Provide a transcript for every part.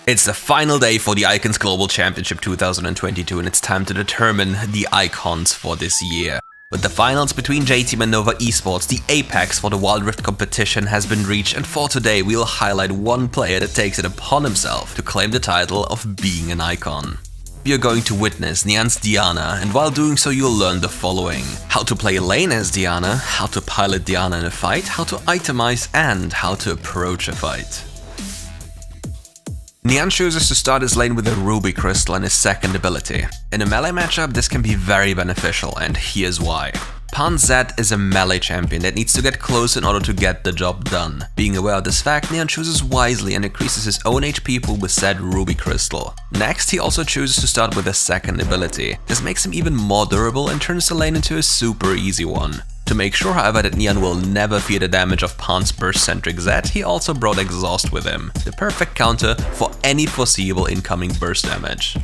It's the final day for the Icons Global Championship 2022 and it's time to determine the icons for this year. With the finals between J-Team and Nova Esports, the apex for the Wild Rift competition has been reached, and for today we'll highlight one player that takes it upon himself to claim the title of being an icon. You're going to witness nian's Diana, and while doing so you'll learn the following: how to play lane as Diana, how to pilot Diana in a fight, how to itemize, and how to approach a fight. Nian chooses to start his lane with a Ruby Crystal and his second ability. In a melee matchup this can be very beneficial, and here's why. Pan Zed is a melee champion that needs to get close in order to get the job done. Being aware of this fact, Nian chooses wisely and increases his own HP pool with said Ruby Crystal. Next, he also chooses to start with a second ability. This makes him even more durable and turns the lane into a super easy one. To make sure, however, that Nian will never fear the damage of Pan's burst-centric Zed, he also brought Exhaust with him, the perfect counter for any foreseeable incoming burst damage.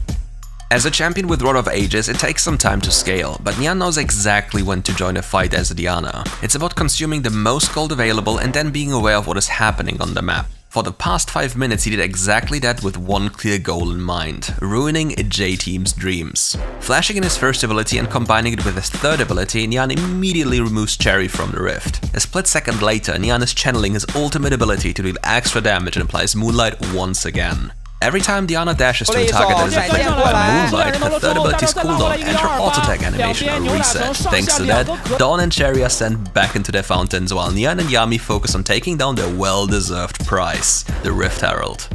As a champion with Rod of Ages, it takes some time to scale, but Nian knows exactly when to join a fight as a Diana. It's about consuming the most gold available and then being aware of what is happening on the map. For the past 5 minutes he did exactly that with one clear goal in mind: ruining J-Team's dreams. Flashing in his first ability and combining it with his third ability, Nian immediately removes Cherry from the rift. A split second later, Nian is channeling his ultimate ability to deal extra damage and applies Moonlight once again. Every time Diana dashes to a target that is affected by Moonlight, her third ability's cooldown and her auto-attack animation are reset. Thanks to that, Dawn and Cherry are sent back into their fountains, while Nian and Yami focus on taking down their well-deserved prize, the Rift Herald.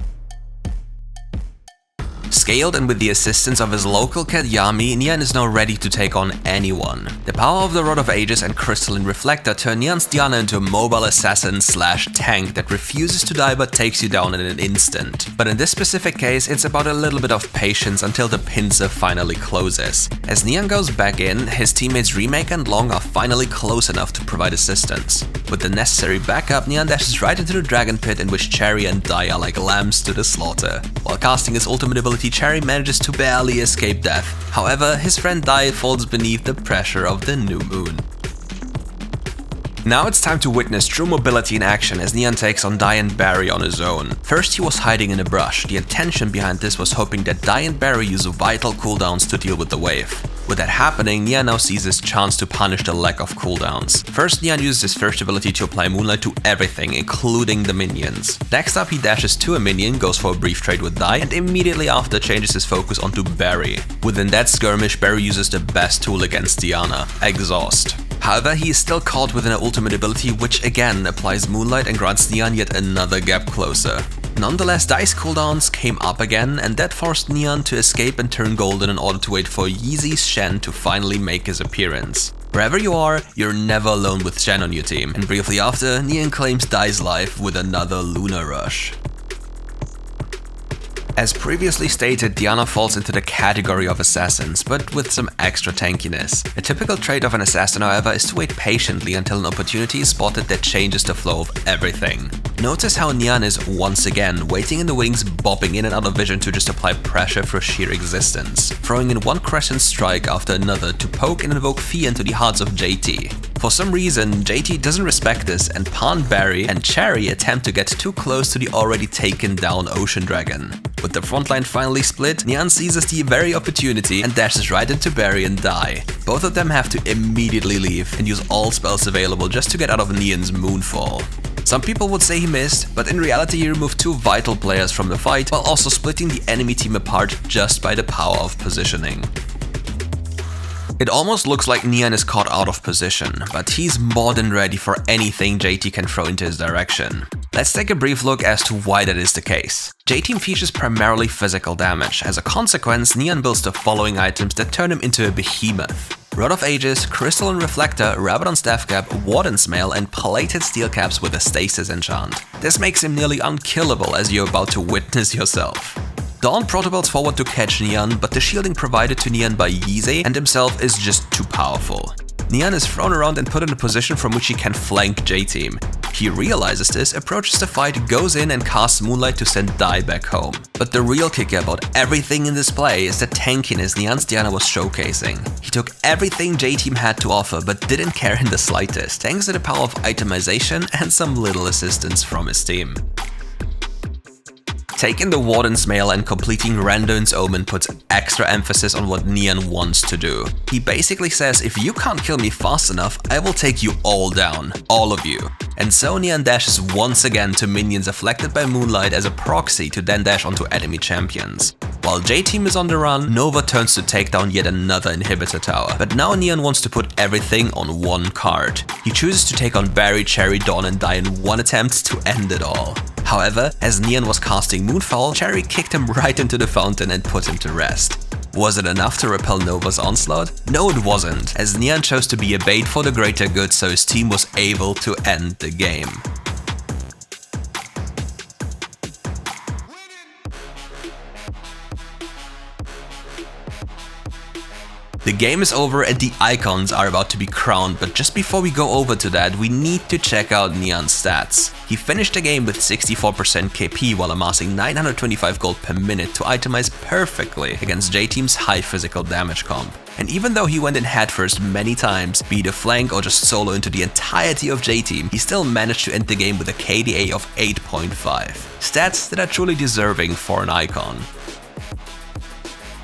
Scaled and with the assistance of his local cat Yami, Nian is now ready to take on anyone. The power of the Rod of Ages and Crystalline Reflector turn Nian's Diana into a mobile assassin/tank that refuses to die but takes you down in an instant. But in this specific case, it's about a little bit of patience until the pincer finally closes. As Nian goes back in, his teammates Remake and Long are finally close enough to provide assistance. With the necessary backup, Nian dashes right into the Dragon Pit, in which Cherry and Dai are like lambs to the slaughter. While casting his ultimate ability, Cherry manages to barely escape death. However, his friend Dai falls beneath the pressure of the new moon. Now it's time to witness true mobility in action as Nian takes on Dai and Barry on his own. First he was hiding in a brush. The intention behind this was hoping that Dai and Barry use vital cooldowns to deal with the wave. With that happening, Nian now sees his chance to punish the lack of cooldowns. First, Nian uses his first ability to apply Moonlight to everything, including the minions. Next up, he dashes to a minion, goes for a brief trade with Dai, and immediately after changes his focus onto Barry. Within that skirmish, Barry uses the best tool against Diana, Exhaust. However, he is still caught within an ultimate ability which again applies Moonlight and grants Nian yet another gap closer. Nonetheless, Dai's cooldowns came up again, and that forced Nian to escape and turn golden in order to wait for Yeezy's Shen to finally make his appearance. Wherever you are, you're never alone with Shen on your team, and briefly after, Nian claims Dai's life with another Lunar Rush. As previously stated, Diana falls into the category of assassins, but with some extra tankiness. A typical trait of an assassin, however, is to wait patiently until an opportunity is spotted that changes the flow of everything. Notice how Nian is once again waiting in the wings, bobbing in and out of vision to just apply pressure for sheer existence, throwing in one crescent strike after another to poke and invoke fear into the hearts of JT. For some reason, JT doesn't respect this, and Pan, Barry and Cherry attempt to get too close to the already taken down Ocean Dragon. With the frontline finally split, Nian seizes the very opportunity and dashes right into Barry and Dai. Both of them have to immediately leave and use all spells available just to get out of Nian's Moonfall. Some people would say he missed, but in reality he removed two vital players from the fight while also splitting the enemy team apart just by the power of positioning. It almost looks like Nian is caught out of position, but he's more than ready for anything JT can throw into his direction. Let's take a brief look as to why that is the case. J-Team features primarily physical damage. As a consequence, Nian builds the following items that turn him into a behemoth: Rod of Ages, Crystalline Reflector, Rabadon Staff Cap, Warden's Mail, and Plated Steel Caps with a Stasis enchant. This makes him nearly unkillable, as you're about to witness yourself. Dawn protocols forward to catch Nian, but the shielding provided to Nian by Yeezy and himself is just too powerful. Nian is thrown around and put in a position from which he can flank J-Team. He realizes this, approaches the fight, goes in and casts Moonlight to send Dai back home. But the real kicker about everything in this play is the tankiness Nian's Diana was showcasing. He took everything J-Team had to offer but didn't care in the slightest, thanks to the power of itemization and some little assistance from his team. Taking the Warden's Mail and completing Randone's Omen puts extra emphasis on what nian wants to do. He basically says, if you can't kill me fast enough, I will take you all down. All of you. And so nian dashes once again to minions afflicted by Moonlight as a proxy to then dash onto enemy champions. While J-Team is on the run, Nova turns to take down yet another inhibitor tower. But now nian wants to put everything on one card. He chooses to take on Barry, Cherry, Dawn and die in one attempt to end it all. However, as nian was casting Moonfall, Cherry kicked him right into the fountain and put him to rest. Was it enough to repel Nova's onslaught? No, it wasn't, as nian chose to be a bait for the greater good, so his team was able to end the game. The game is over and the icons are about to be crowned, but just before we go over to that, we need to check out nian's stats. He finished the game with 64% KP while amassing 925 gold per minute to itemize perfectly against J-Team's high physical damage comp. And even though he went in headfirst many times, be it a flank or just solo into the entirety of J-Team, he still managed to end the game with a KDA of 8.5. Stats that are truly deserving for an icon.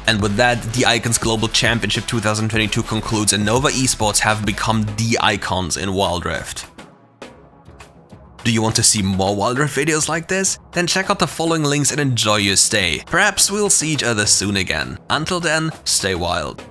And with that, the Icons Global Championship 2022 concludes and Nova Esports have become the icons in Wild Rift. Do you want to see more Wild Rift videos like this? Then check out the following links and enjoy your stay. Perhaps we'll see each other soon again. Until then, stay wild.